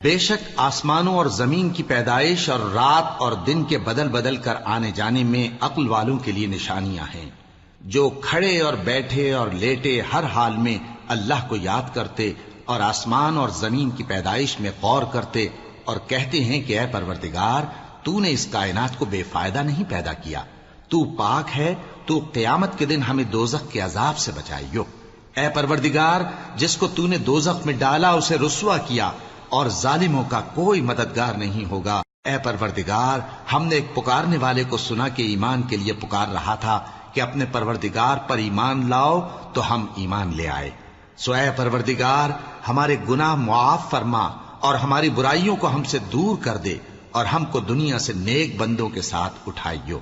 بے شک آسمانوں اور زمین کی پیدائش اور رات اور دن کے بدل بدل کر آنے جانے میں عقل والوں کے لیے نشانیاں ہیں، جو کھڑے اور بیٹھے اور لیٹے ہر حال میں اللہ کو یاد کرتے اور آسمان اور زمین کی پیدائش میں غور کرتے اور کہتے ہیں کہ اے پروردگار، تو نے اس کائنات کو بے فائدہ نہیں پیدا کیا، تو پاک ہے، تو قیامت کے دن ہمیں دوزخ کے عذاب سے بچائیو۔ اے پروردگار، جس کو تو نے دوزخ میں ڈالا اسے رسوا کیا، اور ظالموں کا کوئی مددگار نہیں ہوگا۔ اے پروردگار، ہم نے ایک پکارنے والے کو سنا کہ ایمان کے لیے پکار رہا تھا کہ اپنے پروردگار پر ایمان لاؤ، تو ہم ایمان لے آئے۔ سو اے پروردگار، ہمارے گناہ معاف فرما اور ہماری برائیوں کو ہم سے دور کر دے، اور ہم کو دنیا سے نیک بندوں کے ساتھ اٹھائیو۔